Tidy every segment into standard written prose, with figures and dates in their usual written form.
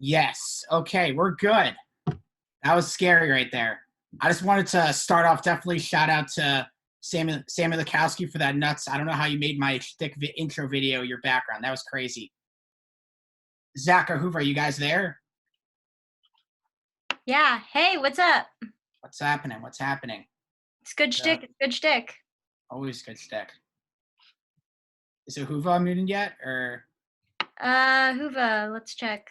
Yes. Okay, we're good. That was scary right there. I just wanted to start off, definitely shout out to Sammy Lukowski for that nuts. I don't know how you made my Shtick intro video your background. That was crazy. Zack or Ahuva, are you guys there? Yeah. Hey, what's up? What's happening? What's happening? It's good shtick. It's good shtick. Always good Shtick. Is Ahuva muted yet, or? Ahuva, let's check.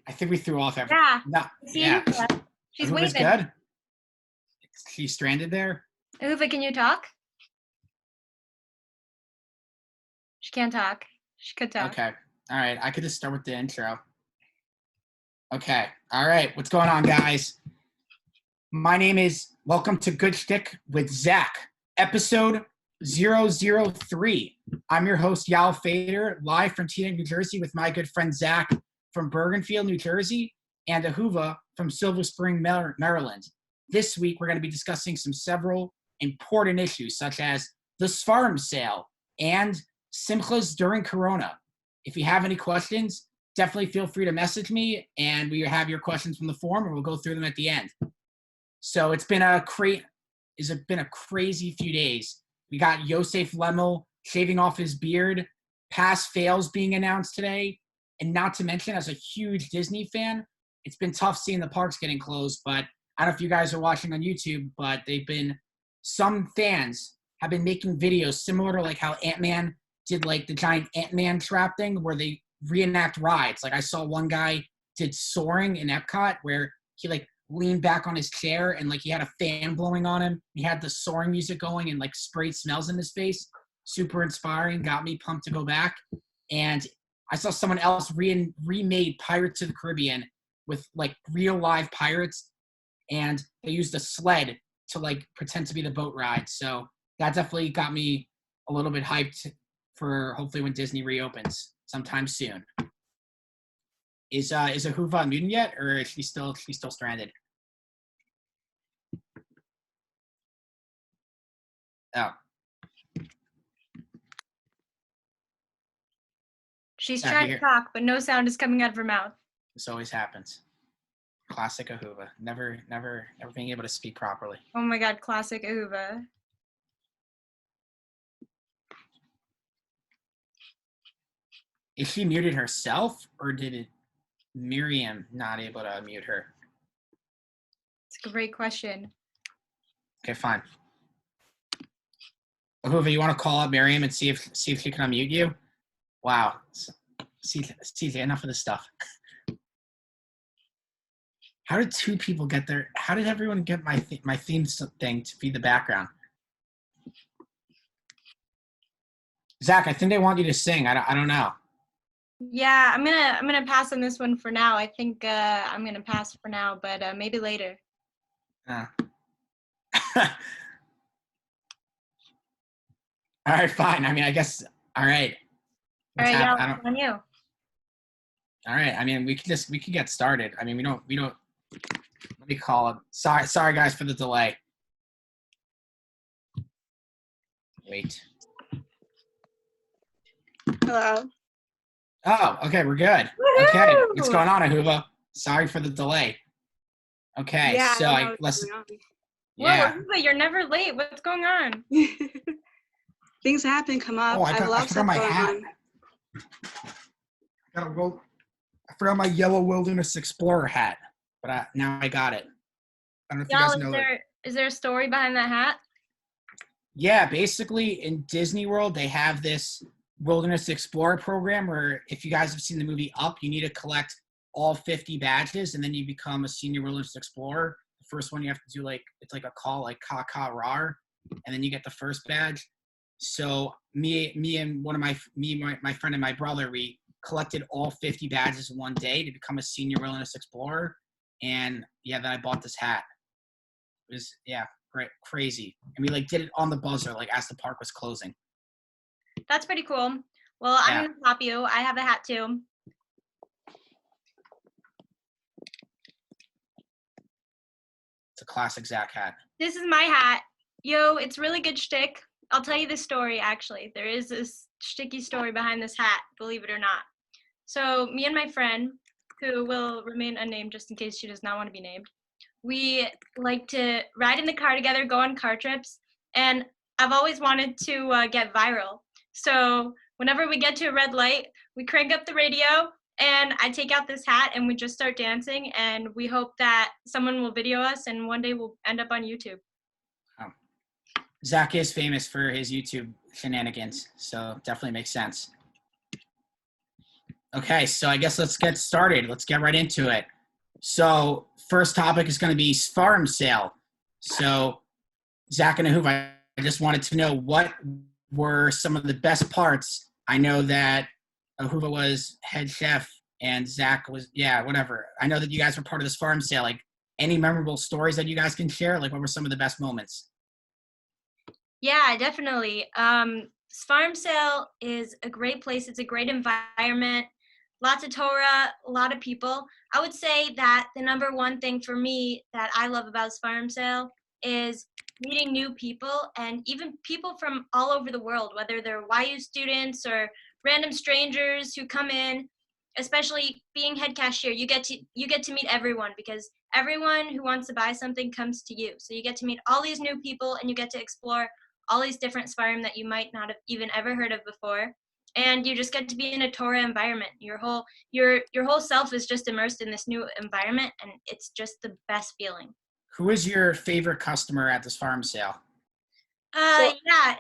I think we threw off everything. Yeah. No. See Yeah. Ahuva. She's Ahuva's waving. good? She's stranded there? Ahuva, can you talk? She can't talk. She could talk. Okay. All right. I could just start with the intro. Okay. All right. What's going on, guys? My name is Welcome to Good Shtick with Zack, episode 003. I'm your host, Yael Fader, live from Teaneck, New Jersey, with my good friend Zack from Bergenfield, New Jersey, and Ahuva from Silver Spring, Maryland. This week, we're going to be discussing several important issues, such as the Sefariim sale and Simchas during Corona. If you have any questions, definitely feel free to message me, and we have your questions from the forum, and we'll go through them at the end. So it's been a crazy few days. We got Yosef Lemel shaving off his beard, pass fails being announced today, and not to mention, as a huge Disney fan, it's been tough seeing the parks getting closed. But I don't know if you guys are watching on YouTube, but some fans have been making videos similar to like how Ant-Man did like the giant Ant-Man trap thing where they reenact rides. Like I saw one guy did soaring in Epcot where he like leaned back on his chair and like he had a fan blowing on him. He had the soaring music going and like sprayed smells in his face. Super inspiring, got me pumped to go back. And I saw someone else remade Pirates of the Caribbean with like real live pirates, and they used a sled to like pretend to be the boat ride. So that definitely got me a little bit hyped for hopefully when Disney reopens sometime soon. Is Ahuva muted yet, or is she's still stranded? Oh. She's trying to talk, but no sound is coming out of her mouth. This always happens. Classic Ahuva. Never being able to speak properly. Oh my god, classic Ahuva. Is she muted herself, or did Miriam not able to mute her? It's a great question. Okay, fine. Ahuva, you want to call up Miriam and see if she can unmute you? Wow. See, enough of this stuff. How did two people get there? How did everyone get my theme thing to feed the background? Zack, I think they want you to sing. I don't know. Yeah, I'm gonna pass on this one for now. I think I'm gonna pass for now, but maybe later. All right, fine. I mean, I guess. All right. All right, yeah, on you. All right. I mean, we can get started. I mean, we don't. Let me call it. Sorry, guys, for the delay. Wait. Hello. Oh, okay, we're good. Woo-hoo! Okay, what's going on, Ahuva? Sorry for the delay. Okay, yeah, so let's. Yeah. Whoa, Ahuva, you're never late. What's going on? Things happen, come up. Oh, I forgot my hat. I forgot my yellow Wilderness Explorer hat, but now I got it. I don't know if you guys know that. Is there a story behind that hat? Yeah, basically in Disney World, they have this Wilderness Explorer program where if you guys have seen the movie Up, you need to collect all 50 badges and then you become a senior Wilderness Explorer. The first one you have to do it's like a call, like ka ka rar, and then you get the first badge. So me and my friend and my brother, we collected all 50 badges in one day to become a senior Wilderness Explorer. And yeah, then I bought this hat. It was, yeah, great, crazy. And we did it on the buzzer, as the park was closing. That's pretty cool. Well, I'm going to top you. I have a hat too. It's a classic Zack hat. This is my hat. Yo, it's really good shtick. I'll tell you the story, actually. There is this sticky story behind this hat, believe it or not. So me and my friend, who will remain unnamed just in case she does not want to be named, we like to ride in the car together, go on car trips, and I've always wanted to get viral. So whenever we get to a red light, we crank up the radio, and I take out this hat, and we just start dancing, and we hope that someone will video us, and one day we'll end up on YouTube. Oh. Zack is famous for his YouTube shenanigans, so definitely makes sense. Okay, so I guess let's get started. Let's get right into it. So first topic is going to be Sefariim sale. So Zack and Ahuva, I just wanted to know what were some of the best parts. I know that Ahuva was head chef and Zack was, whatever. I know that you guys were part of this Sefariim sale. Like, any memorable stories that you guys can share? Like, what were some of the best moments? Yeah, definitely. Sefariim sale is a great place. It's a great environment. Lots of Torah, a lot of people. I would say that the number one thing for me that I love about Sefariim sale is meeting new people, and even people from all over the world, whether they're YU students or random strangers who come in. Especially being head cashier, you get to meet everyone, because everyone who wants to buy something comes to you. So you get to meet all these new people, and you get to explore all these different Sefariim that you might not have even ever heard of before. And you just get to be in a Torah environment. Your whole self is just immersed in this new environment, and it's just the best feeling. Who is your favorite customer at this Sefariim sale? Yeah,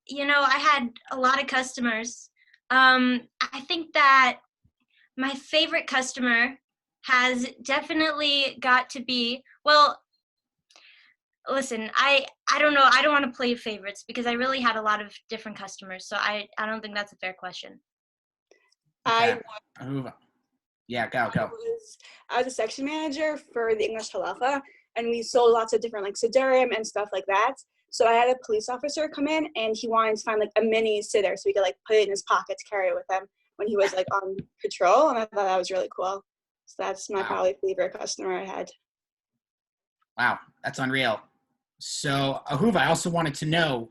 I had a lot of customers. I think that my favorite customer has definitely got to be, well, listen, I don't know. I don't want to play favorites because I really had a lot of different customers. So I don't think that's a fair question. Okay. Ahuva. Yeah, go. I was a section manager for the English halacha, and we sold lots of different like sidurim and stuff like that. So I had a police officer come in, and he wanted to find like a mini siddur so he could like put it in his pocket to carry it with him when he was like on patrol, and I thought that was really cool. So that's my probably favorite customer I had. Wow, that's unreal. So Ahuva, I also wanted to know,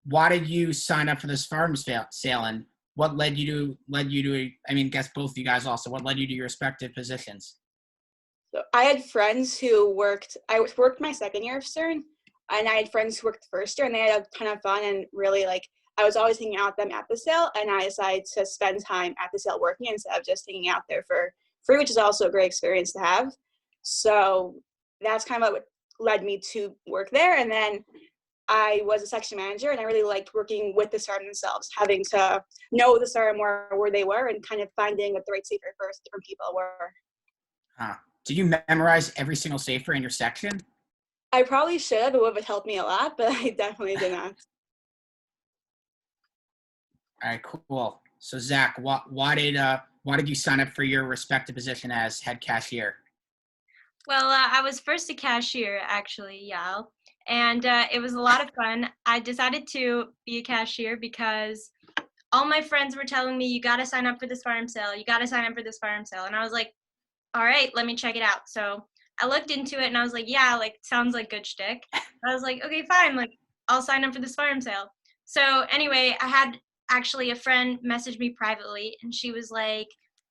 why did you sign up for this Sefariim sale, and what led you to? I mean, guess both of you guys also. What led you to your respective positions? So I had friends who worked. I worked my second year of CERN, and I had friends who worked the first year, and they had a ton of fun and really like. I was always hanging out with them at the sale, and I decided to spend time at the sale working instead of just hanging out there for free, which is also a great experience to have. So that's kind of what led me to work there. And then I was a section manager, and I really liked working with the Sefariim themselves, having to know the Sefariim where they were and kind of finding what the right sefer for different people were. Did you memorize every single sefer in your section? I probably should have. It would have helped me a lot, but I definitely did not. All right, cool. So Zack, why did you sign up for your respective position as head cashier? Well, I was first a cashier, actually, Yael, and it was a lot of fun. I decided to be a cashier because all my friends were telling me, you got to sign up for this Sefariim sale. You got to sign up for this Sefariim sale. And I was like, all right, let me check it out. So I looked into it, and I was like, yeah, like, sounds like good shtick. I was like, okay, fine. Like, I'll sign up for this Sefariim sale. So anyway, I had actually a friend message me privately, and she was like,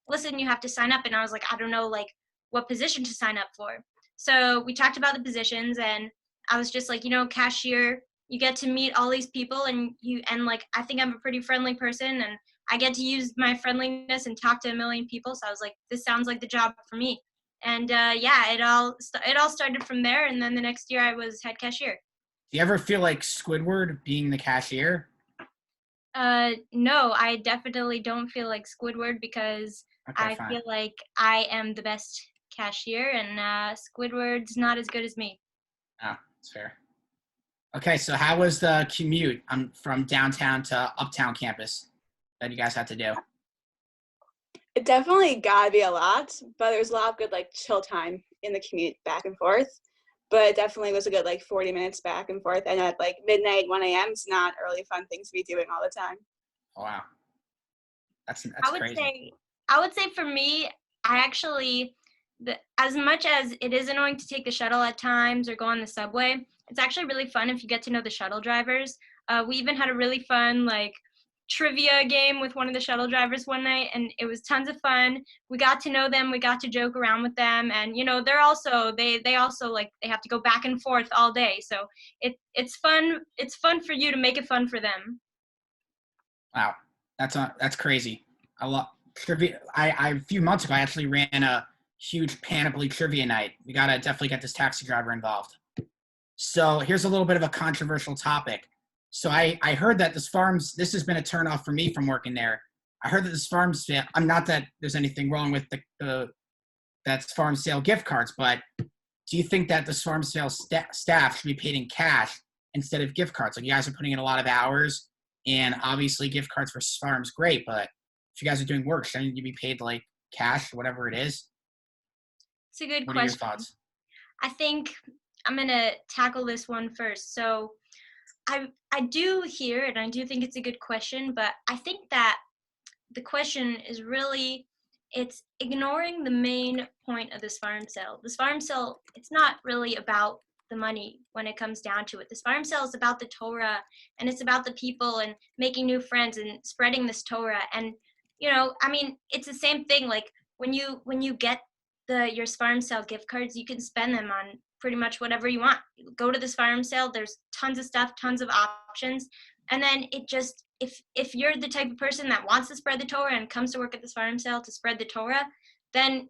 listen, you have to sign up. And I was like, I don't know, like, what position to sign up for. So we talked about the positions, and I was just like, cashier, you get to meet all these people, and like, I think I'm a pretty friendly person, and I get to use my friendliness and talk to a million people. So I was like, this sounds like the job for me. And it all started from there. And then the next year I was head cashier. Do you ever feel like Squidward being the cashier? No, I definitely don't feel like Squidward, because I feel like I am the best cashier, and Squidward's not as good as me. Oh, that's fair. Okay, so how was the commute from downtown to uptown campus that you guys had to do? It definitely gotta be a lot, but there's a lot of good like chill time in the commute back and forth. But it definitely was a good like 40 minutes back and forth. And at like midnight, 1 a.m. it's not a really fun thing to be doing all the time. Oh, wow. That's crazy. I would say for me, I actually, as much as it is annoying to take the shuttle at times or go on the subway, it's actually really fun if you get to know the shuttle drivers. We even had a really fun like trivia game with one of the shuttle drivers one night, and it was tons of fun. We got to know them, we got to joke around with them, and they're also they also like they have to go back and forth all day, so it's fun. It's fun for you to make it fun for them. Wow, that's crazy. I love trivia. I a few months ago I actually ran a huge Panoply trivia night. We gotta definitely get this taxi driver involved. So here's a little bit of a controversial topic. So I heard that this has been a turnoff for me from working there. I heard that this farms, I'm not that there's anything wrong with that's farm sale gift cards, but do you think that this farm sale staff should be paid in cash instead of gift cards? Like, you guys are putting in a lot of hours, and obviously gift cards for farms great, but if you guys are doing work, shouldn't you be paid like cash, whatever it is? It's a good What question. are your thoughts? I think I'm gonna tackle this one first. So I do hear, and I do think it's a good question, but I think that the question is really, it's ignoring the main point of this farm sale. This farm sale, it's not really about the money when it comes down to it. This farm sale is about the Torah, and it's about the people and making new friends and spreading this Torah. And I mean, it's the same thing. Like when you get your farm sale gift cards, you can spend them on pretty much whatever you want. You go to this farm sale, there's tons of stuff, tons of options, and then it just, if you're the type of person that wants to spread the Torah and comes to work at this farm sale to spread the Torah, then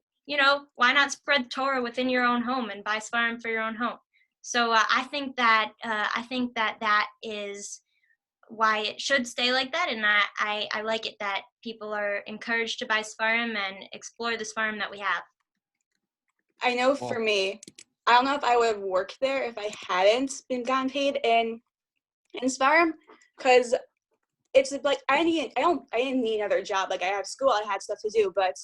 why not spread the Torah within your own home and buy Sefariim for your own home? So I think that that is why it should stay like that, and I like it that people are encouraged to buy Sefariim and explore the Sefariim that we have. I know for me, I don't know if I would have worked there if I hadn't been gotten paid in Sefariim, because it's like I didn't need another job. Like, I have school, I had stuff to do, but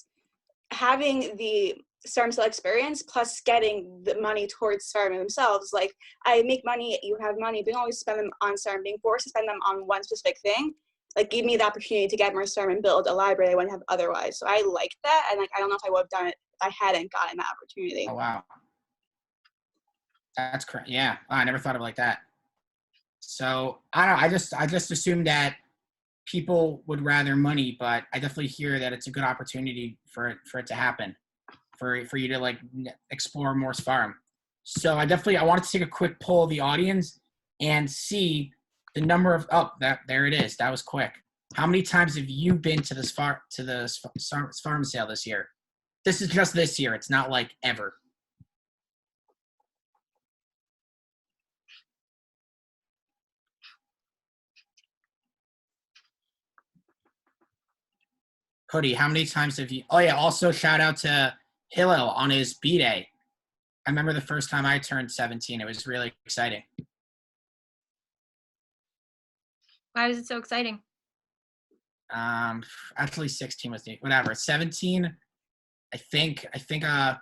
having the Sefariim sale experience plus getting the money towards Sefariim themselves, like, I make money, you have money, but don't always spend them on Sefariim. Being forced to spend them on one specific thing, like, gave me the opportunity to get more Sefariim and build a library I wouldn't have otherwise. So I liked that, and like, I don't know if I would have done it if I hadn't gotten that opportunity. Oh, wow. That's correct. Yeah, I never thought of it like that. So I don't know. I just assumed that people would rather money, but I definitely hear that it's a good opportunity for it to happen, for you to like explore more Sefariim. So I wanted to take a quick poll of the audience and see the number of there it is. That was quick. How many times have you been to the Sefariim sale this year? This is just this year. It's not like ever. Cody, how many times have you? Oh yeah, also shout out to Hillel on his B-Day. I remember the first time I turned 17. It was really exciting. Why was it so exciting? Actually 16 was whatever. 17, I think a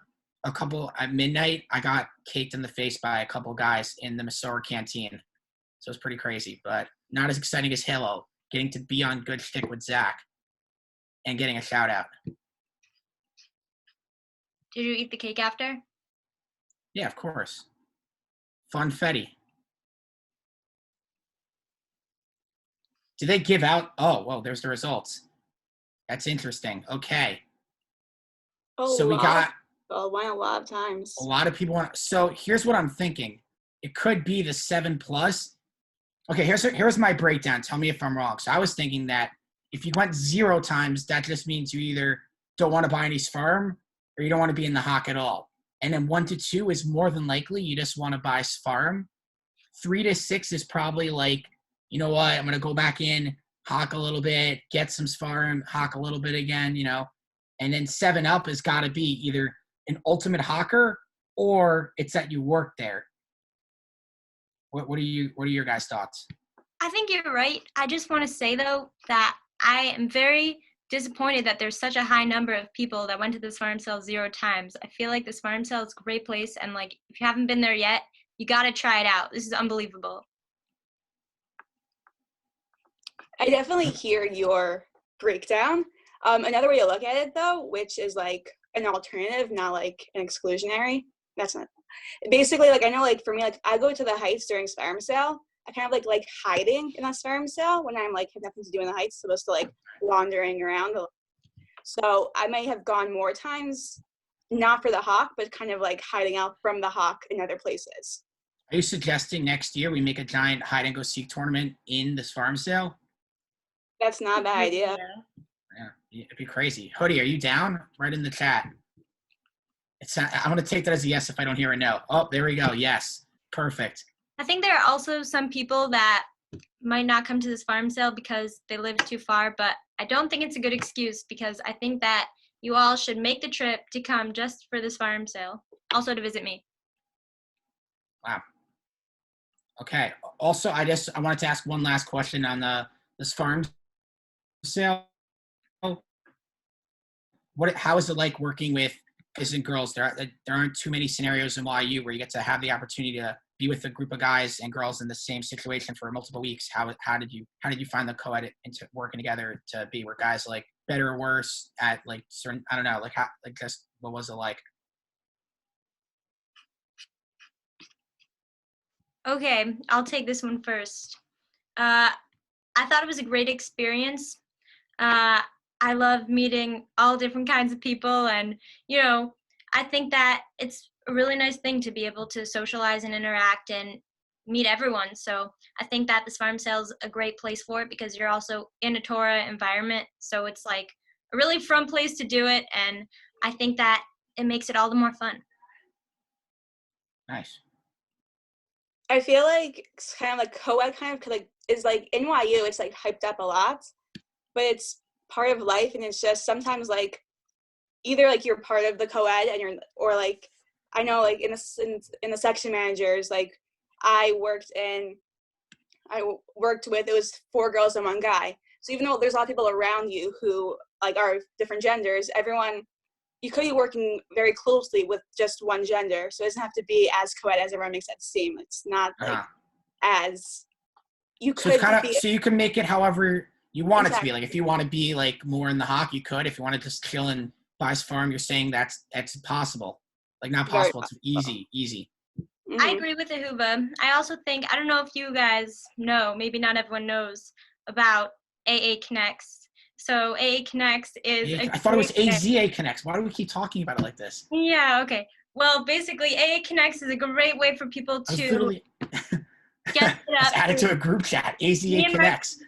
couple at midnight I got caked in the face by a couple guys in the Masor canteen. So it was pretty crazy, but not as exciting as Hillel, getting to be on Good Shtick with Zack and getting a shout out. Did you eat the cake after? Yeah, of course. Funfetti. Did they give out? Oh, well, there's the results. That's interesting. Okay. So we got a lot of times. A lot of people want. So here's what I'm thinking. It could be the 7+. Okay, here's my breakdown. Tell me if I'm wrong. So I was thinking that if you went 0 times, that just means you either don't want to buy any Sefariim or you don't want to be in the Hawk at all. And then 1 to 2 is more than likely you just want to buy Sefariim. 3 to 6 is probably like, you know what, I'm going to go back in, Hawk a little bit, get some Sefariim, Hawk a little bit again, And then 7 up has got to be either an ultimate hawker or it's that you work there. What are your guys' thoughts? I think you're right. I just want to say though that I am very disappointed that there's such a high number of people that went to this farm sale 0 times. I feel like this farm sale is a great place, and like if you haven't been there yet, you got to try it out. This is unbelievable. I definitely hear your breakdown. Another way to look at it though, which is like an alternative, not like an exclusionary. That's not basically like, I know like for me, like I go to the Heights during Sefariim sale I kind of like hiding in a farm cell when I'm like have nothing to do in the Heights, supposed to like wandering around. So I may have gone more times, not for the hawk, but kind of like hiding out from the hawk in other places. Are you suggesting next year we make a giant hide and go seek tournament in this farm sale? That's not a bad idea. Yeah, it'd be crazy. Hoodie, are you down? Right in the chat. I'm going to take that as a yes if I don't hear a no. Oh, there we go. Yes. Perfect. I think there are also some people that might not come to this farm sale because they live too far, but I don't think it's a good excuse because I think that you all should make the trip to come just for this farm sale, also to visit me. Wow. Okay. Also, I wanted to ask one last question on this farm sale. How is it like working with guys and girls? There aren't too many scenarios in YU where you get to have the opportunity to be with a group of guys and girls in the same situation for multiple weeks. How did you find the co-ed into working together to be? Were guys like better or worse at like certain, I don't know, like how, like just what was it like? Okay, I'll take this one first. I thought it was a great experience. I love meeting all different kinds of people, and I think that it's a really nice thing to be able to socialize and interact and meet everyone. So I think that this farm sale is a great place for it because you're also in a Torah environment, so it's like a really fun place to do it, and I think that it makes it all the more fun. Nice. I feel like it's kind of like co-ed kind of like is like NYU, it's like hyped up a lot, but it's part of life, and it's just sometimes like either like you're part of the co-ed and or like I know like in the section managers, like I worked with, it was 4 girls and 1 guy. So even though there's a lot of people around you who like are different genders, you could be working very closely with just one gender. So it doesn't have to be as co-ed as everyone makes it seem. It's not like as you could. So it's kind of so you can make it however you want it to be. Like if you want to be like more in the hawk, you could. If you want to just chill in Bice Farm, you're saying that's possible. Like not possible. It's easy. Mm-hmm. I agree with Ahuva. I also think, I don't know if you guys know, maybe not everyone knows about AA Connects. So AA Connects is I thought it was AZA Connects. Why do we keep talking about it like this? Yeah, okay. Well, basically, AA Connects is a great way for people to get it up. Add it to a group chat. AZA Connects.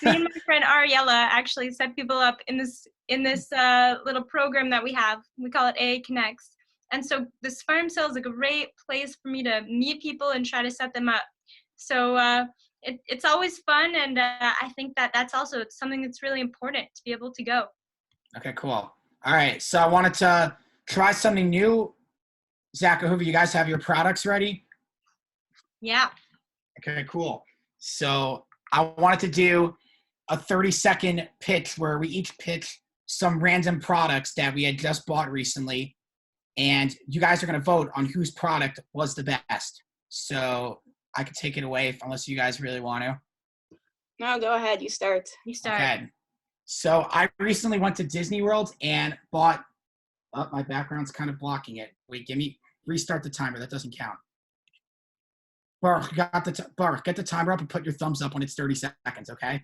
Me and my friend Ariella actually set people up in this little program that we have. We call it AA Connects. And so this farm sale is a great place for me to meet people and try to set them up. So it's always fun, and I think that's also something that's really important to be able to go. Okay, cool. All right, so I wanted to try something new. Zack, Ahuva, you guys have your products ready? Yeah. Okay, cool. So I wanted to do a 30-second pitch where we each pitch some random products that we had just bought recently, and you guys are going to vote on whose product was the best. So I could take it away unless you guys really want to. No, go ahead. You start. Okay. So I recently went to Disney World and bought – oh, my background's kind of blocking it. Wait, restart the timer. That doesn't count. Baruch, get the timer up and put your thumbs up when it's 30 seconds, okay?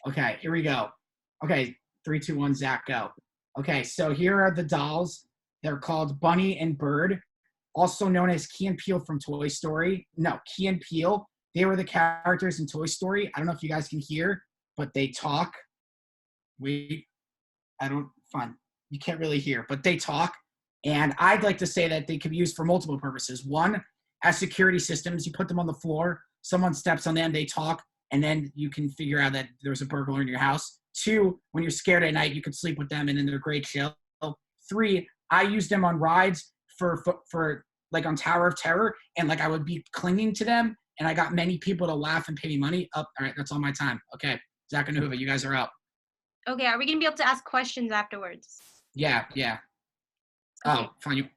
Okay, here we go. Okay, 3, 2, 1, Zack, go. Okay, so here are the dolls. They're called Bunny and Bird, also known as Key and Peele from Toy Story. No, Key and Peele. They were the characters in Toy Story. I don't know if you guys can hear, but they talk. Fine. You can't really hear, but they talk. And I'd like to say that they could be used for multiple purposes. One, as security systems, you put them on the floor, someone steps on them, they talk, and then you can figure out that there's a burglar in your house. 2, when you're scared at night, you can sleep with them, and then they're great chill. 3, I use them on rides for like on Tower of Terror, and like I would be clinging to them, and I got many people to laugh and pay me money. All right, that's all my time. Okay, Zack and Ahuva, you guys are up. Okay, are we gonna be able to ask questions afterwards? Yeah. Okay. Oh, fine. You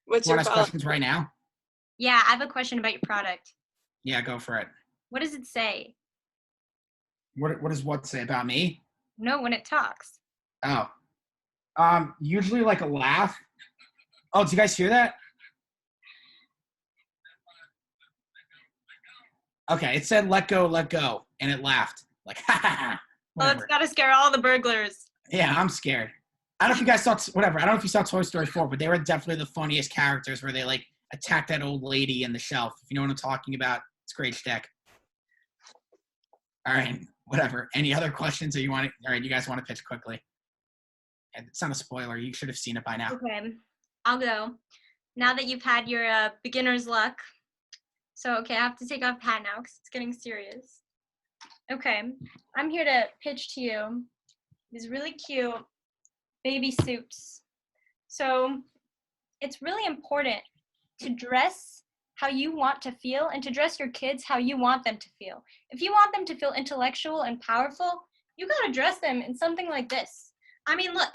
want to ask questions right now? Yeah, I have a question about your product. Yeah, go for it. What does it say? What does what say about me? No, when it talks. Oh. Usually like a laugh. Oh, do you guys hear that? Okay, it said let go, and it laughed. Like, ha ha ha. Oh, it's got to scare all the burglars. Yeah, I'm scared. I don't know if you guys saw, whatever. I don't know if you saw Toy Story 4, but they were definitely the funniest characters where they, like, attacked that old lady in the shelf. If you know what I'm talking about, it's great Shtick. All right, whatever. Any other questions that you want to, all right, you guys want to pitch quickly? It's not a spoiler. You should have seen it by now. Okay, I'll go. Now that you've had your beginner's luck. So, okay, I have to take off hat now because it's getting serious. Okay, I'm here to pitch to you these really cute baby suits. So, it's really important to dress how you want to feel and to dress your kids how you want them to feel. If you want them to feel intellectual and powerful, you gotta dress them in something like this. I mean, look,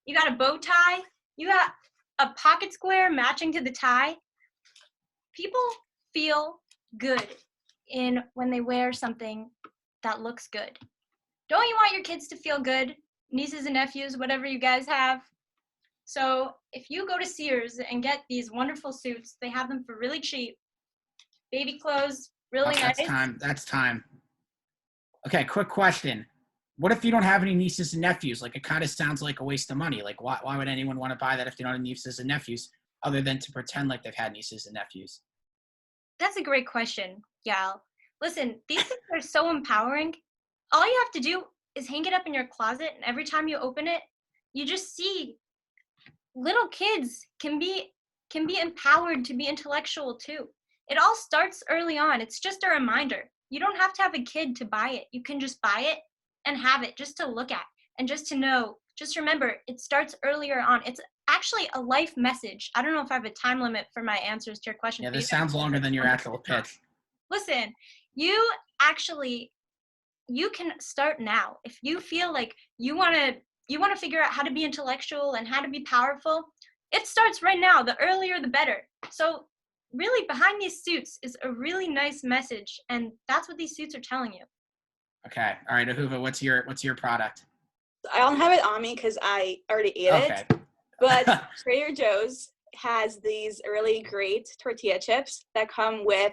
you got a bow tie, you got a pocket square matching to the tie. People feel good when they wear something that looks good. Don't you want your kids to feel good? Nieces and nephews, whatever you guys have. So if you go to Sears and get these wonderful suits, they have them for really cheap. Baby clothes, really nice. That's time. Okay, quick question. What if you don't have any nieces and nephews? Like, it kind of sounds like a waste of money. Like, why would anyone want to buy that if they don't have nieces and nephews, other than to pretend like they've had nieces and nephews? That's a great question, Yael. Listen, these things are so empowering. All you have to do is hang it up in your closet, and every time you open it, you just see little kids can be empowered to be intellectual too. It all starts early on. It's just a reminder. You don't have to have a kid to buy it. You can just buy it and have it just to look at and just to know. Just remember, it starts earlier on. It's actually a life message. I don't know if I have a time limit for my answers to your question. Yeah, this sounds longer than your actual pitch. Listen, you can start now. If you feel like you want to figure out how to be intellectual and how to be powerful, it starts right now. The earlier, the better. So really, behind these suits is a really nice message, and that's what these suits are telling you. Okay. All right, Ahuva, what's your product? I don't have it on me because I already ate it. But Trader Joe's has these really great tortilla chips that come with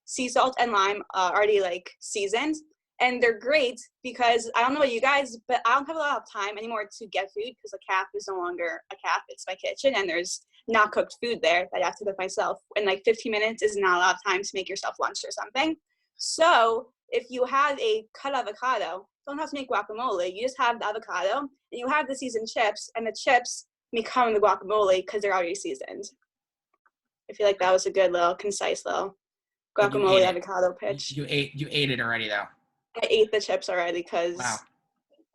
sea salt and lime already like seasoned. And they're great because I don't know about you guys, but I don't have a lot of time anymore to get food because the calf is no longer a calf. It's my kitchen and there's not cooked food there that I have to cook myself. And like 15 minutes is not a lot of time to make yourself lunch or something. So if you have a cut avocado, don't have to make guacamole. You just have the avocado and you have the seasoned chips, and the chips become the guacamole because they're already seasoned. I feel like that was a good little concise little guacamole avocado pitch. You ate it already though. I ate the chips already because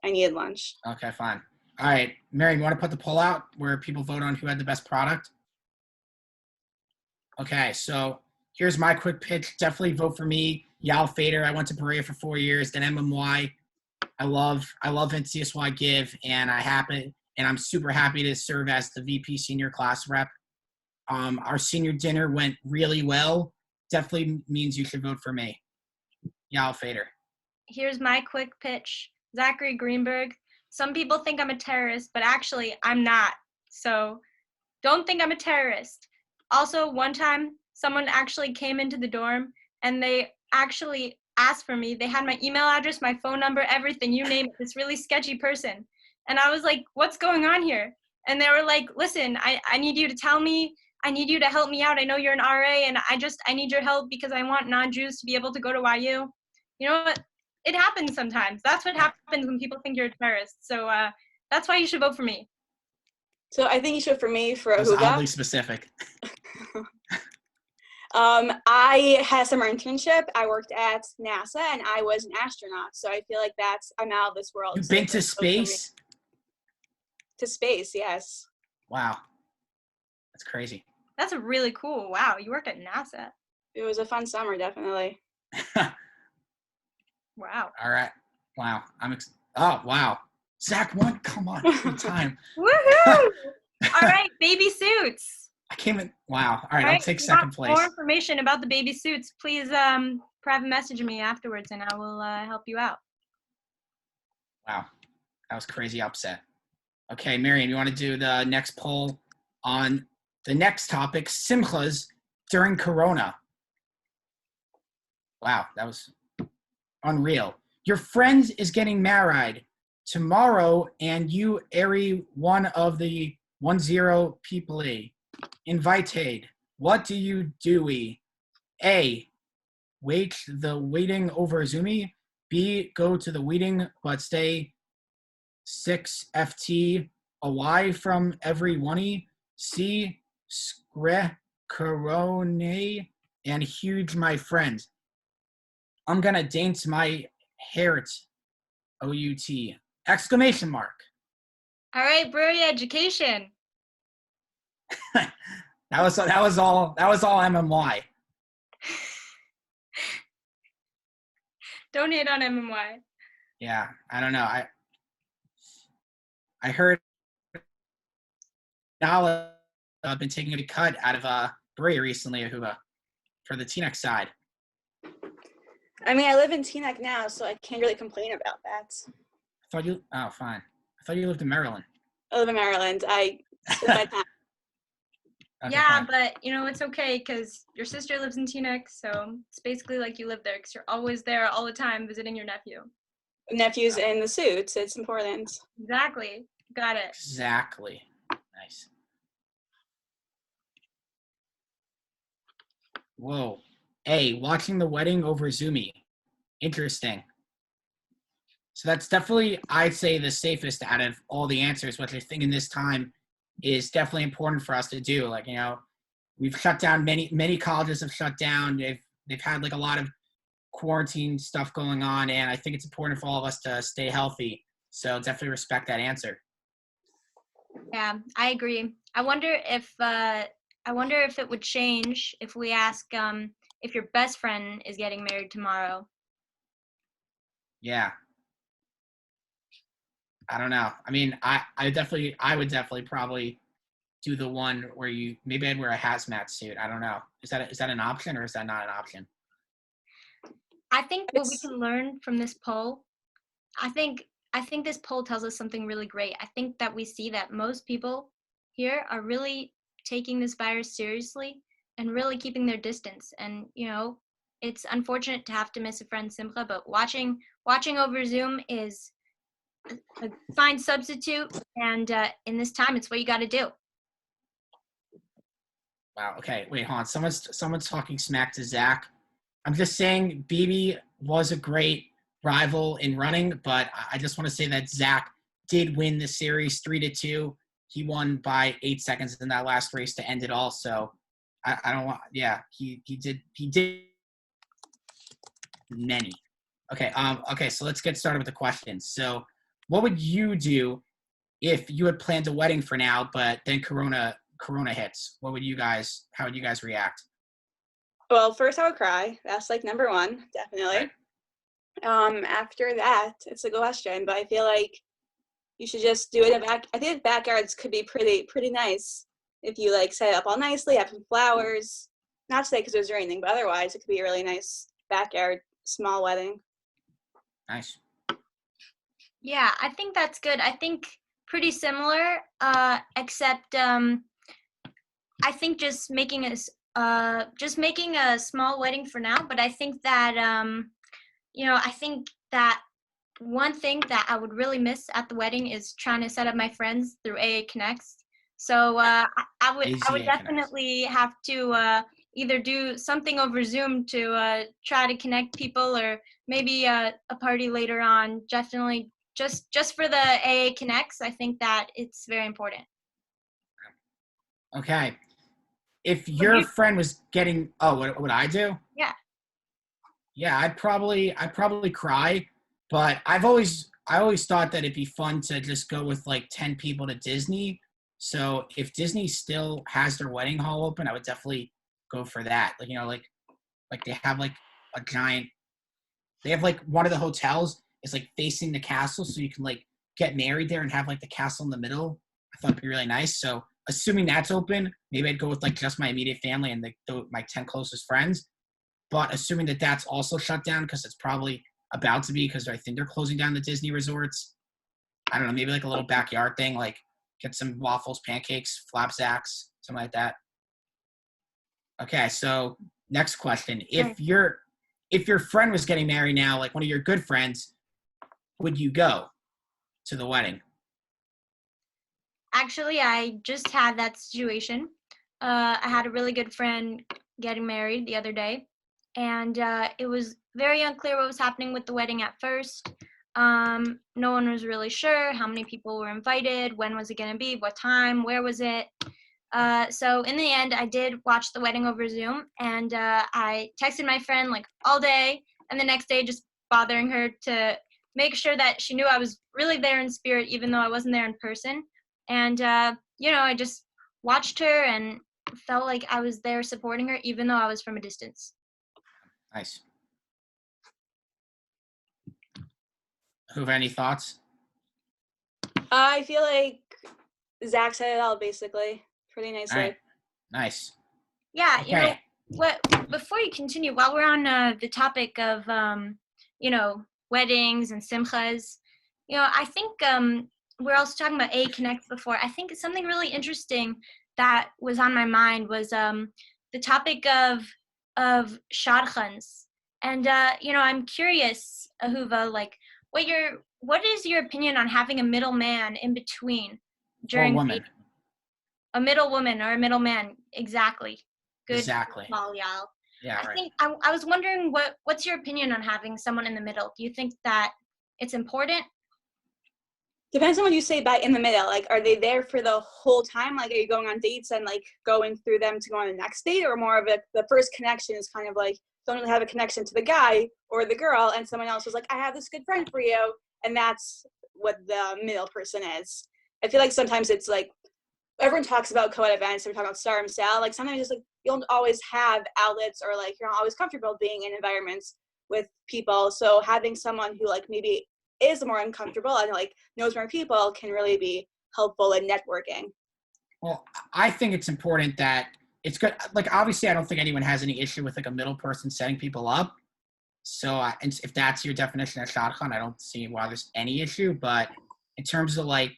I needed lunch. Okay, fine. All right, Mary, you want to put the poll out where people vote on who had the best product? Okay, so here's my quick pitch. Definitely vote for me, Yael Fader. I went to Berea for 4 years, then MMY. I love NCSY Give, and I'm super happy to serve as the VP senior class rep. Our senior dinner went really well. Definitely means you should vote for me, Yael Fader. Here's my quick pitch. Zachary Greenberg. Some people think I'm a terrorist, but actually I'm not. So don't think I'm a terrorist. Also, one time someone actually came into the dorm and they actually asked for me. They had my email address, my phone number, everything, you name it, this really sketchy person. And I was like, what's going on here? And they were like, listen, I need you to tell me, I need you to help me out. I know you're an RA and I need your help because I want non-Jews to be able to go to YU. You know what? It happens sometimes. That's what happens when people think you're a terrorist. So that's why you should vote for me. So I think you should vote for me for Ahuva. That's oddly specific. I had a summer internship. I worked at NASA and I was an astronaut. So I feel like I'm out of this world. You've been to space? To space, yes. Wow. That's crazy. That's really cool. Wow, you worked at NASA. It was a fun summer, definitely. Wow. All right. Wow. Oh, wow. Zach won. Come on. Good time. Woohoo! All right, baby suits. I came in. Wow. All right, I'll take second place. More information about the baby suits, please private message me afterwards and I will help you out. Wow. That was crazy upset. Okay, Miriam, you want to do the next poll on the next topic, Simchas during Corona? Wow, that was unreal. Your friend is getting married tomorrow, and you are one of the 10 people invited. What do you do? A, wait the waiting over Zoomy. B, go to the wedding but stay 6 ft away from everyone. C, scre corone and huge my friends. I'm gonna dance my hair. O-U-T. Exclamation mark. All right, brewery education. that was all MMY. Don't hate on MMY. Yeah, I don't know. I heard now I've been taking a cut out of Brea recently, Ahuva, for the Teaneck side. I mean, I live in Teaneck now, so I can't really complain about that. Fine. I thought you lived in Maryland. I live in Maryland. I spend my time. Okay, Yeah, fine. but it's okay because your sister lives in Teaneck, so it's basically like you live there because you're always there all the time visiting your nephew. Nephews in the suits. It's important. Exactly. Got it. Exactly. Nice. Whoa. A, watching the wedding over Zoomy. Interesting. So that's definitely, I'd say, the safest out of all the answers, which I think in this time is definitely important for us to do. Like, we've shut down, many colleges have shut down. They've had like a lot of quarantine stuff going on, and I think it's important for all of us to stay healthy. So definitely respect that answer. Yeah, I agree. I wonder if it would change if we ask if your best friend is getting married tomorrow. Yeah. I don't know. I mean, I would definitely probably do the one where maybe I'd wear a hazmat suit. I don't know. Is that an option or is that not an option? I think what we can learn from this poll, I think this poll tells us something really great. I think that we see that most people here are really taking this virus seriously and really keeping their distance. And it's unfortunate to have to miss a friend Simcha, but watching over Zoom is a fine substitute. And in this time, it's what you got to do. Wow. Okay. Wait, hold on. Someone's talking smack to Zack. I'm just saying BB was a great rival in running, but I just want to say that Zack did win the series 3-2. He won by 8 seconds in that last race to end it all. So I don't want. Yeah, he did many. Okay. Okay. So let's get started with the questions. So, what would you do if you had planned a wedding for now, but then Corona hits? How would you guys react? Well, first I would cry. That's like number one, definitely. Right. After that, it's a question, but I feel like you should just do it in back. I think backyards could be pretty nice if you like set it up all nicely, have some flowers. Not to say because it was raining, but otherwise it could be a really nice backyard small wedding. Nice. Yeah, I think that's good. I think pretty similar, except I think just making a small wedding for now. But I think that I think that one thing that I would really miss at the wedding is trying to set up my friends through AA Connects. So I would definitely have to either do something over Zoom to try to connect people, or maybe a party later on. Definitely just for the AA Connects. I think that it's very important. Okay. If your friend was getting, what would I do? Yeah. Yeah, I'd probably cry, but I always thought that it'd be fun to just go with like 10 people to Disney. So if Disney still has their wedding hall open, I would definitely go for that. Like, like they have like a giant, they have like one of the hotels is like facing the castle, so you can like get married there and have like the castle in the middle. I thought it'd be really nice. So assuming that's open, maybe I'd go with like just my immediate family and my 10 closest friends. But assuming that that's also shut down because it's probably about to be, because I think they're closing down the Disney resorts. I don't know, maybe like a little backyard thing, like get some waffles, pancakes, flapjacks, something like that. Okay, so next question. If if your friend was getting married now, like one of your good friends, would you go to the wedding? Actually, I just had that situation. I had a really good friend getting married the other day, and it was very unclear what was happening with the wedding at first. No one was really sure how many people were invited, when was it going to be, what time, where was it. So in the end, I did watch the wedding over Zoom, and I texted my friend like all day, and the next day just bothering her to make sure that she knew I was really there in spirit, even though I wasn't there in person. And I just watched her and felt like I was there supporting her, even though I was from a distance. Nice. Who have any thoughts? I feel like Zach said it all basically pretty All nicely. right. Nice. Yeah, Okay. what before you continue, while we're on the topic of weddings and Simchas, I think we're also talking about A connects before. I think something really interesting that was on my mind was the topic of shadchans. And I'm curious, Ahuva, like what is your opinion on having a middleman in between Or during woman. a middle woman or a middle man? Exactly. Good Exactly. call, Yael. Yeah, I right. think I was wondering what's your opinion on having someone in the middle? Do you think that it's important? Depends on what you say by in the middle. Like, are they there for the whole time? Like, are you going on dates and like going through them to go on the next date, or more of the first connection is kind of like don't really have a connection to the guy or the girl, and someone else is like, I have this good friend for you, and that's what the middle person is. I feel like sometimes it's like everyone talks about co-ed events, and we're talking about star and style. Like sometimes it's like you don't always have outlets, or like you're not always comfortable being in environments with people. So having someone who like maybe is more uncomfortable and like knows more people can really be helpful in networking. Well, I think it's important that it's good. Like, obviously, I don't think anyone has any issue with like a middle person setting people up. So, and if that's your definition of shotgun, I don't see why there's any issue. But in terms of like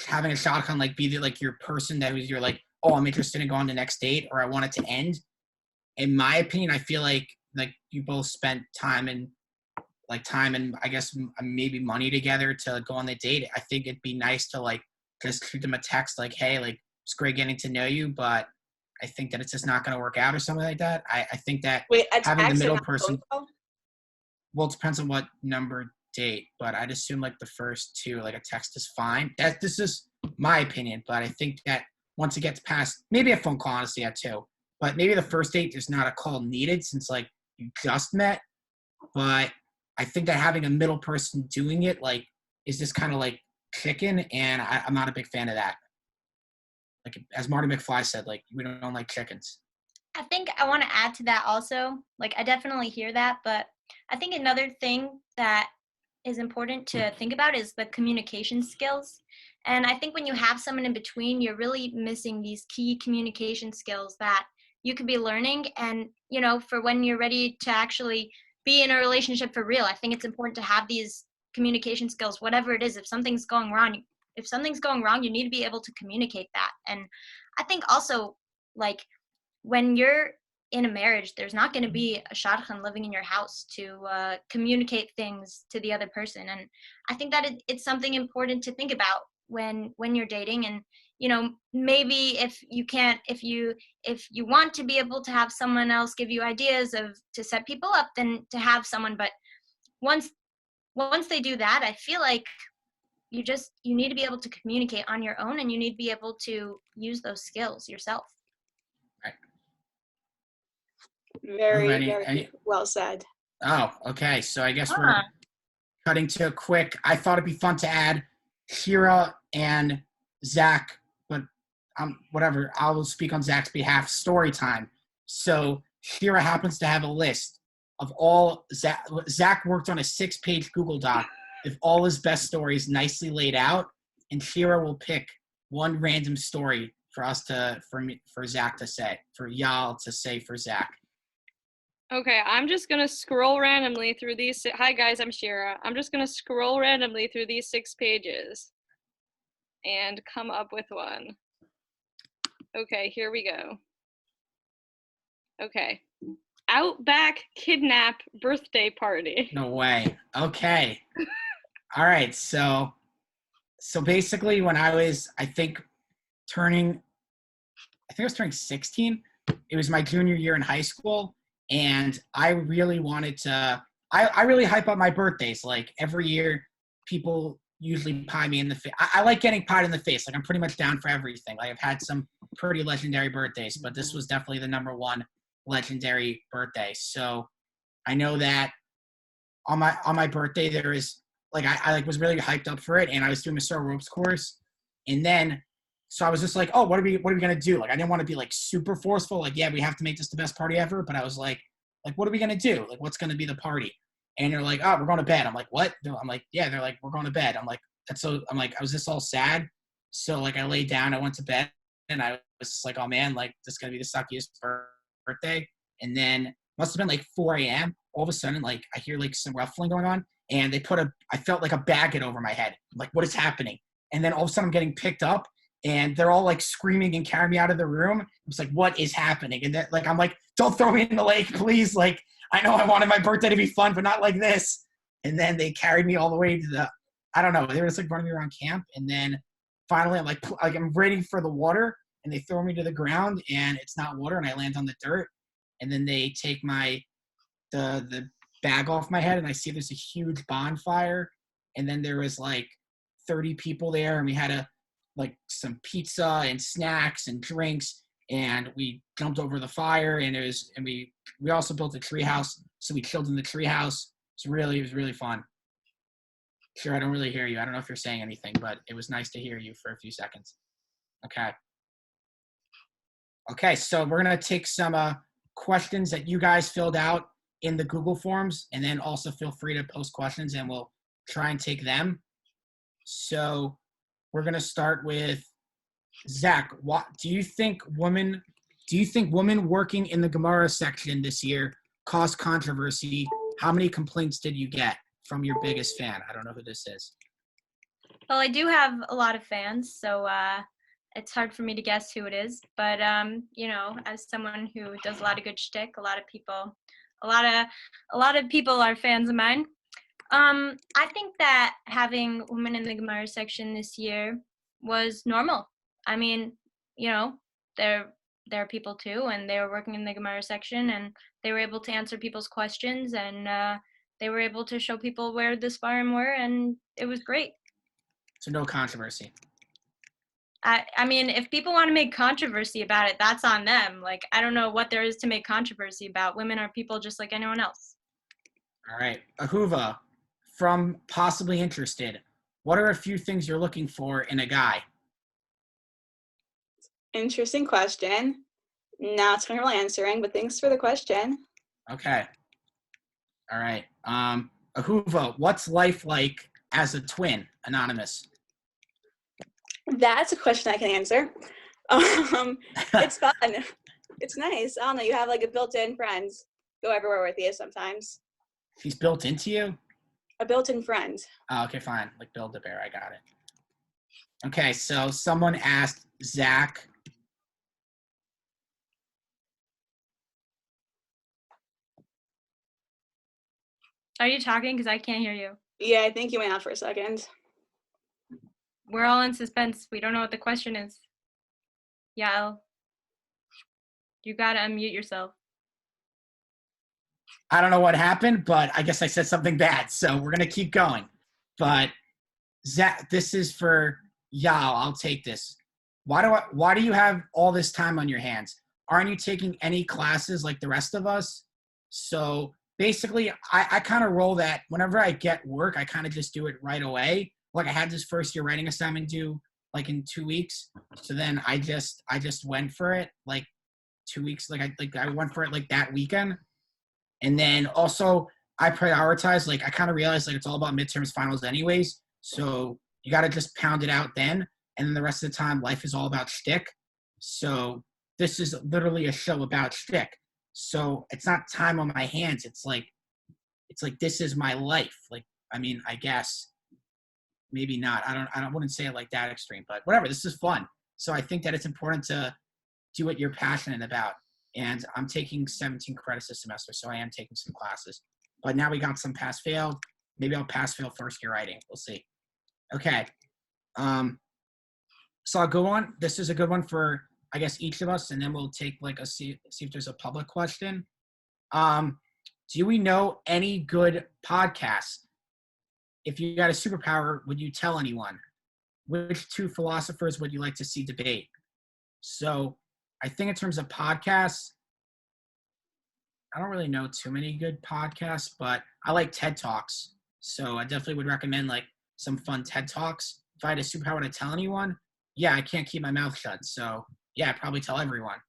having a shotgun, like be the, like your person that who's you're like, oh, I'm interested in going to the next date, or I want it to end. In my opinion, I feel like you both spent time and I guess maybe money together to go on the date. I think it'd be nice to like just shoot them a text like, hey, like it's great getting to know you, but I think that it's just not going to work out or something like that. I think that Wait, a having the text and middle not a phone person, call? well, it depends on what number date, but I'd assume like the first two, like a text is fine. This is my opinion, but I think that once it gets past, maybe a phone call, honestly, yeah, too. But maybe the first date there's not a call needed since like you just met. But I think that having a middle person doing it like is just kind of like chicken, and I'm not a big fan of that. Like as Marty McFly said, like we don't like chickens. I think I want to add to that also. Like I definitely hear that, but I think another thing that is important to think about is the communication skills. And I think when you have someone in between, you're really missing these key communication skills that you could be learning. And, for when you're ready to actually be in a relationship for real, I think it's important to have these communication skills, whatever it is. If something's going wrong, you need to be able to communicate that. And I think also, like, when you're in a marriage, there's not going to be a shadchan living in your house to communicate things to the other person. And I think that it's something important to think about when you're dating. And maybe if you want to be able to have someone else give you ideas of to set people up, then to have someone. But once they do that, I feel like you need to be able to communicate on your own, and you need to be able to use those skills yourself. Right. Very, Any? well said. Oh, okay. So I guess we're cutting to a quick. I thought it'd be fun to add Shira and Zack, but whatever. I will speak on Zack's behalf. Story time. So Shira happens to have a list of all Zack worked on a 6-page Google Doc of all his best stories nicely laid out, and Shira will pick one random story for Zack to say, for Yael to say for Zack. Okay, I'm just gonna scroll randomly through these. Hi guys, I'm Shira. I'm just gonna scroll randomly through these 6 pages and come up with one. Okay, here we go. Okay. Outback kidnap birthday party. No way. Okay. All right. So basically when I was, I think I was turning 16. It was my junior year in high school. And I really wanted to, I really hype up my birthdays. Like every year, people usually pie me in the face. I like getting pied in the face. Like I'm pretty much down for everything. Like I've had some pretty legendary birthdays, but this was definitely the number one legendary birthday. So I know that on my birthday there is like I like was really hyped up for it, and I was doing a star ropes course, and then so I was just like, oh, what are we gonna do? Like I didn't want to be like super forceful, like yeah, we have to make this the best party ever, but I was like what are we gonna do? Like what's gonna be the party? And they're like, oh, we're going to bed. I'm like, what? I'm like, yeah. They're like, we're going to bed. I'm like, I'm like, I was just all sad. So like I laid down, I went to bed, and I was just like, oh man, like this is gonna be the suckiest birthday. And then must have been like 4 a.m. All of a sudden, like I hear like some ruffling going on, and I felt like a blanket over my head. I'm like, what is happening? And then all of a sudden I'm getting picked up, and they're all like screaming and carrying me out of the room. I was like, what is happening? And then like I'm like, don't throw me in the lake, please. Like I know I wanted my birthday to be fun, but not like this. And then they carried me all the way to I don't know. They were just like running me around camp, and then finally I'm like I'm waiting for the water, and they throw me to the ground, and it's not water, and I land on the dirt. And then they take the bag off my head, and I see there's a huge bonfire, and then there was like 30 people there, and we had some pizza and snacks and drinks, and we jumped over the fire, and we also built a tree house, so we chilled in the tree house. It was really fun. Sure, I don't really hear you. I don't know if you're saying anything, but it was nice to hear you for a few seconds. Okay, so we're gonna take some questions that you guys filled out in the Google Forms, and then also feel free to post questions, and we'll try and take them. So we're gonna start with Zack. What do you think women working in the Gemara section this year caused controversy? How many complaints did you get from your biggest fan? I don't know who this is. Well, I do have a lot of fans, so it's hard for me to guess who it is. But you know, as someone who does a lot of good shtick, a lot of people are fans of mine. I think that having women in the Gemara section this year was normal. I mean, you know, there are people too, and they were working in the Gemara section, and they were able to answer people's questions, and they were able to show people where the Sefariim were, and it was great. So no controversy. I mean, if people want to make controversy about it, that's on them. Like, I don't know what there is to make controversy about. Women are people just like anyone else. All right. Ahuva, from Possibly Interested, what are a few things you're looking for in a guy? Interesting question. Not comfortable answering, but thanks for the question. Okay. All right. Ahuva, what's life like as a twin? Anonymous. That's a question I can answer. It's fun. It's nice. I don't know. You have like a built-in friend. Go everywhere with you sometimes. She's built into you? A built-in friend. Oh, okay, fine. Like Build-A-Bear. I got it. Okay, so someone asked Zack. Are you talking? Because I can't hear you. Yeah, I think you went out for a second. We're all in suspense. We don't know what the question is. Yael, you gotta unmute yourself. I don't know what happened, but I guess I said something bad, so we're going to keep going. But Zack, this is for Yael. I'll take this. Why do you have all this time on your hands? Aren't you taking any classes like the rest of us? So basically, I kind of roll that whenever I get work, I kind of just do it right away. Like I had this first year writing assignment due like in 2 weeks. So then I just went for it like 2 weeks. Like I went for it like that weekend. And then also I prioritize, like I kind of realized like it's all about midterms finals anyways. So you got to just pound it out then. And then the rest of the time, life is all about shtick. So this is literally a show about shtick. So it's not time on my hands. It's like this is my life. Like, I mean, I guess maybe not. I wouldn't say it like that extreme, but whatever. This is fun. So I think that it's important to do what you're passionate about. and I'm taking 17 credits this semester, so I am taking some classes. But now we got some pass-fail. Maybe I'll pass-fail first-year writing. We'll see. Okay. So I'll go on. This is a good one for, I guess, each of us, and then we'll take like see if there's a public question. Do we know any good podcasts? If you got a superpower, would you tell anyone? Which two philosophers would you like to see debate? So I think in terms of podcasts, I don't really know too many good podcasts, but I like TED Talks. So I definitely would recommend like some fun TED Talks. If I had a superpower to tell anyone, yeah, I can't keep my mouth shut. So yeah, I'd probably tell everyone.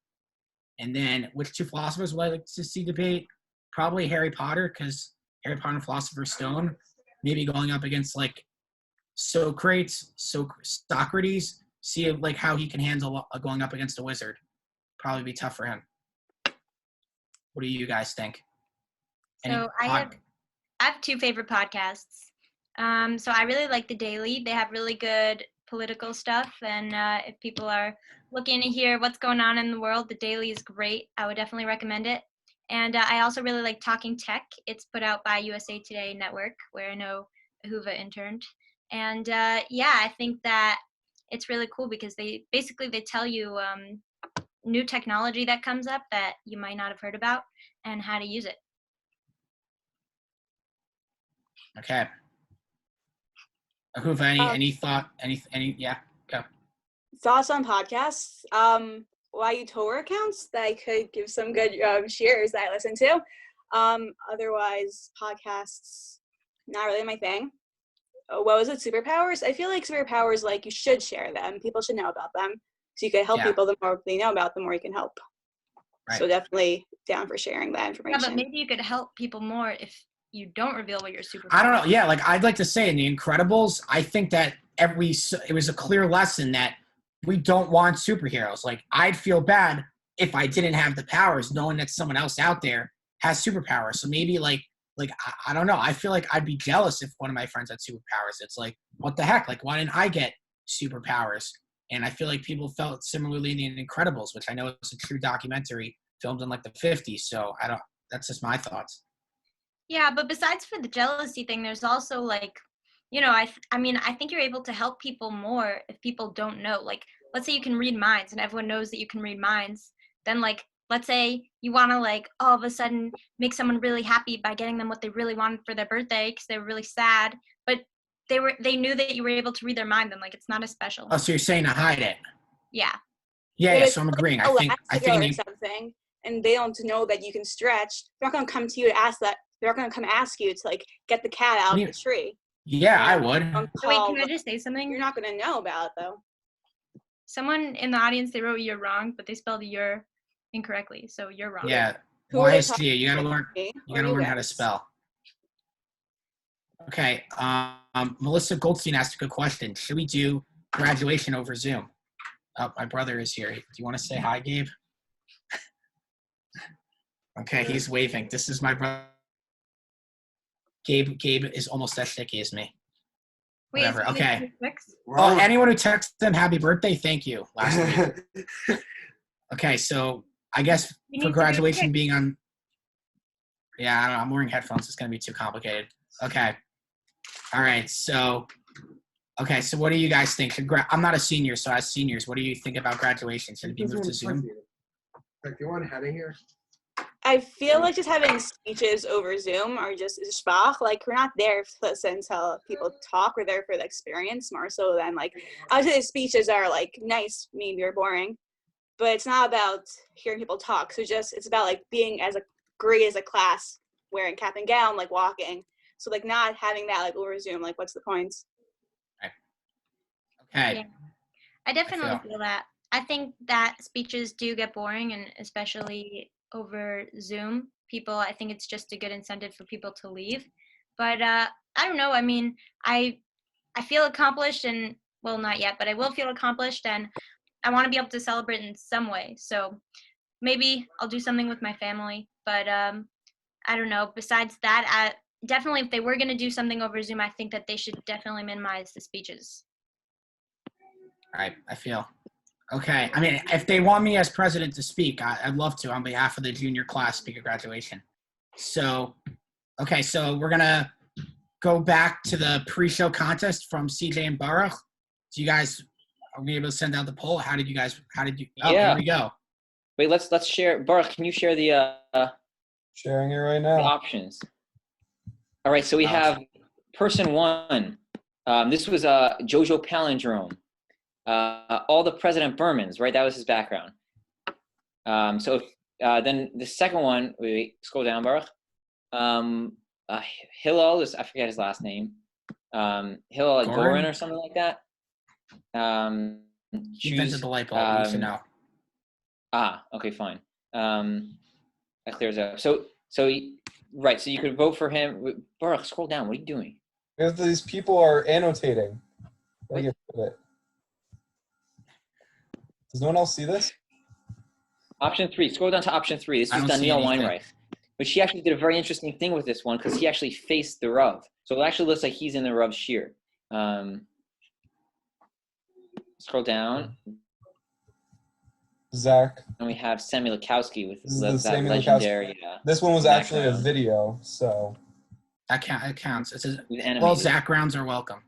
And then which two philosophers would I like to see debate? Probably Harry Potter, because Harry Potter and Philosopher's Stone, maybe going up against like Socrates, see like how he can handle going up against a wizard. Probably be tough for him. What do you guys think? So I have two favorite podcasts. So I really like The Daily. They have really good political stuff, and if people are looking to hear what's going on in the world, The Daily is great. I would definitely recommend it. And I also really like Talking Tech. It's put out by USA Today Network, where I know Ahuva interned. And yeah, I think that it's really cool because they tell you new technology that comes up that you might not have heard about and how to use it. Okay. Ahuva, any thought? Yeah, go. Thoughts on podcasts? YU Torah accounts that I could give some good shares that I listen to. Otherwise, podcasts, not really my thing. What was it? Superpowers? I feel like superpowers, like, you should share them. People should know about them. So you can help people. The more they know about them, the more you can help. Right. So definitely down for sharing that information. Yeah, but maybe you could help people more if you don't reveal what your superpower. I don't know. Yeah, like I'd like to say in The Incredibles, I think that it was a clear lesson that we don't want superheroes. Like I'd feel bad if I didn't have the powers, knowing that someone else out there has superpowers. So maybe like I don't know. I feel like I'd be jealous if one of my friends had superpowers. It's like, what the heck? Like, why didn't I get superpowers? And I feel like people felt similarly in The Incredibles, which I know is a true documentary filmed in like the 50s. So that's just my thoughts. Yeah, but besides for the jealousy thing, there's also like, you know, I mean, I think you're able to help people more if people don't know. Like, let's say you can read minds and everyone knows that you can read minds. Then like, let's say you want to like all of a sudden make someone really happy by getting them what they really wanted for their birthday because they were really sad, but they knew that you were able to read their mind. Then like, it's not as special. Oh, so you're saying to hide it? Yeah. Yeah. So I'm agreeing. I think something, and they don't know that you can stretch. They're not going to come to you to ask that. They're not going to come ask you to like get the cat out of the tree. Yeah, I would. So wait, can I just say something? You're not going to know about it though. Someone in the audience, they wrote "you're wrong," but they spelled "you're" incorrectly. So you're wrong. Yeah. YSG, you gotta learn. You gotta learn how to spell. Okay. Melissa Goldstein asked a good question. Should we do graduation over Zoom? Oh, my brother is here. Do you want to say hi, Gabe? Okay, he's waving. This is my brother. Gabe is almost as sticky as me. Wait, whatever. Okay. Well, anyone who texted them happy birthday, thank you. Last week. Okay, so I guess for graduation being on. Yeah, I don't know. I'm wearing headphones. It's gonna be too complicated. Okay. All right. So. Okay, so what do you guys think? I'm not a senior, so as seniors, what do you think about graduation? Should it be moved to Zoom? Like, do you want to head in here? I feel like just having speeches over Zoom are just schmach. Like, we're not there to listen to people talk. We're there for the experience more so than, like, obviously the speeches are, like, nice, maybe or boring, but it's not about hearing people talk. So it's about, like, being as great as a class, wearing cap and gown, like, walking. So, like, not having that, like, over Zoom, like, what's the point? Okay. Yeah. I definitely feel that. I think that speeches do get boring, and especially over Zoom, I think it's just a good incentive for people to leave. But I don't know. I mean, I feel accomplished, and well, not yet, but I will feel accomplished, and I want to be able to celebrate in some way. So maybe I'll do something with my family. But I don't know. Besides that, definitely if they were going to do something over Zoom, I think that they should definitely minimize the speeches. All right, I feel. Okay. I mean, if they want me as president to speak, I'd love to on behalf of the junior class speak at graduation. So, okay. So we're going to go back to the pre-show contest from CJ and Baruch. Do you guys, are we able to send out the poll? How did you, oh, Yeah. here we go. Wait, let's share. Baruch, can you share the Sharing it right the now. options? All right, so we have person 1. This was Jojo Palindrome. All the President Bermans, right? That was his background. So then the second one, wait, scroll down, Baruch. Hillel, I forget his last name. Hillel Gorin or something like that. He invented the light bulb. You should know. Okay, fine. That clears up. So right. So you could vote for him. Baruch, scroll down. What are you doing? Because these people are annotating. Gotta get rid of it. Does no one else see this? Option 3. Scroll down to option 3. This I was don't see Daniel anything. Weinreich. But she actually did a very interesting thing with this one because he actually faced the Rav. So it actually looks like he's in the Rav's shear. Scroll down. Zach. And we have Sammy Lukowski with This is that Sammy legendary This one was actually a background. video, so. That counts. It says with all animated. Zack rounds are welcome.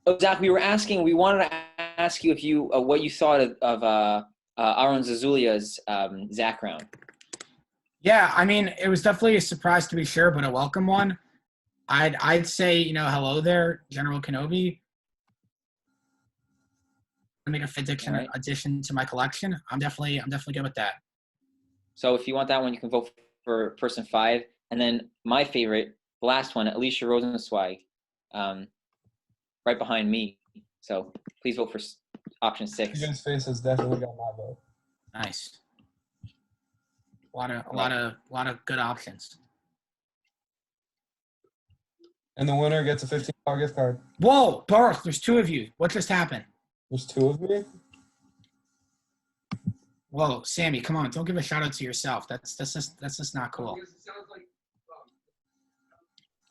Oh, Zach, we wanted to ask you if you what you thought of Aaron Zazulia's Zack round. Yeah, I mean, it was definitely a surprise to be sure, but a welcome one. I'd say, hello there, General Kenobi. Make a addition to my collection. I'm definitely good with that. So if you want that one, you can vote for person 5, and then my favorite, the last one, Alicia Rosenzweig, right behind me. So please vote for option 6. His face has definitely got my vote. Nice. A lot of good options. And the winner gets a $15 gift card. Whoa, Baruch, there's 2 of you. What just happened? There's 2 of me. Whoa, Sammy, come on! Don't give a shout out to yourself. That's just not cool.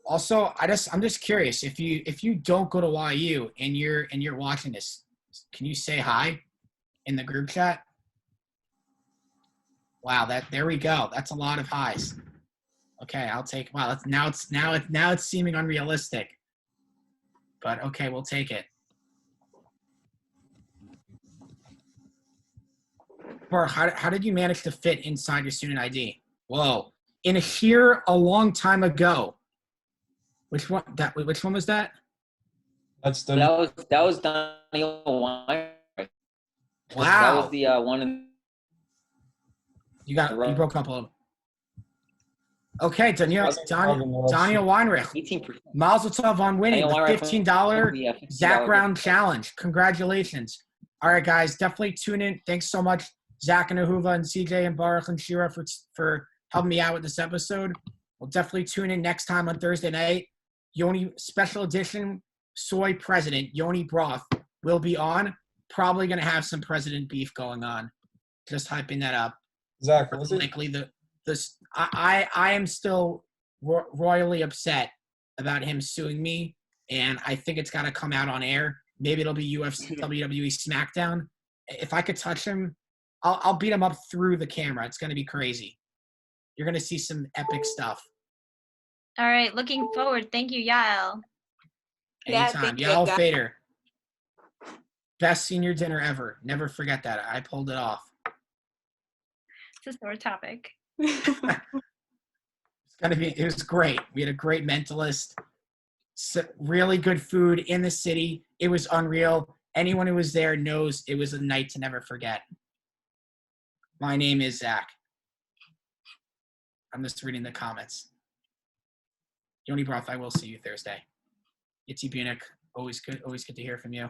Also, I'm just curious if you don't go to YU and you're watching this, can you say hi in the group chat? Wow, there we go. That's a lot of highs. Okay, I'll take. Wow, now it's seeming unrealistic. But okay, we'll take it. Or how did you manage to fit inside your student ID? Whoa, in here a long time ago. Which one was that? That's the. That was Daniel Weinreich. Wow. That was the one. You broke up a little. Okay, Daniel Weinreich. 18%. Mazel tov on winning the $15 Zack round challenge. Congratulations. All right, guys, definitely tune in. Thanks so much, Zack and Ahuva and CJ and Baruch and Shira for helping me out with this episode. We'll definitely tune in next time on Thursday night. Yoni special edition soy president Yoni broth will be on. Probably going to have some president beef going on. Just hyping that up. Zach, what was it? Likely I am still royally upset about him suing me, and I think it's got to come out on air. Maybe it'll be UFC WWE SmackDown. If I could touch him, I'll beat him up through the camera. It's going to be crazy. You're going to see some epic stuff. All right, looking forward. Thank you, Yael. Anytime. Yeah, Yael Fader. Best senior dinner ever. Never forget that. I pulled it off. It's a sore topic. It was great. We had a great mentalist. Really good food in the city. It was unreal. Anyone who was there knows it was a night to never forget. My name is Zack. I'm just reading the comments. Yoni Broth, I will see you Thursday. Itzy Bunich, always good to hear from you.